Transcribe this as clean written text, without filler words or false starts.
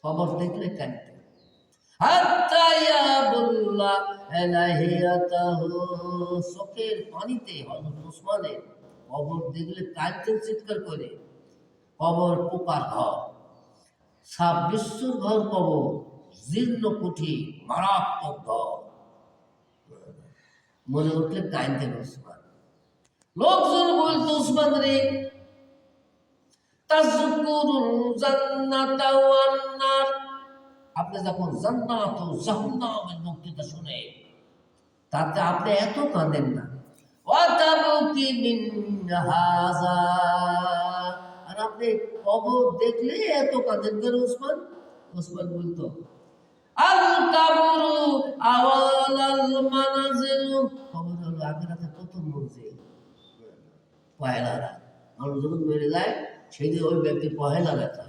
কবর দেখলে কাঁদতে। হাত্তা ইয়াবুল্লাহ আলাহিয়াতাহু, চোখের পানিতে হযরত ওসমানের কবর দেখলে কাঁদতেন চিৎকার করে। কবর পোকার ঘর, সাপ বিশ্বর ঘর কবর, জীর্ণ কুঠি, মারাত্মক ঘর। মনে উঠলে কাঁদতেন ওসমান। লোকজন বলতো ওসমান রে, তাযকুরুল জান্নাতা ওয়ান নার, আপনি যখন জান্নাত ও জাহান্নামের বক্তৃতা শুনে তাতে আপনি এত কাঁদেন না। ওয়াতাবুকি মিন হাযা, আর আপনি কবর দেখলে এত কাঁদেন কেন ওসমান? ওসমান বলতো আল কাবরু আওয়ালাল মানাজিল, কবর হলো আখিরাতের প্রথম মঞ্জিল, পয়লা রাত। মানুষ যখন মরে যায় সেই দিন ওই ব্যক্তি পহেলা ব্যথা।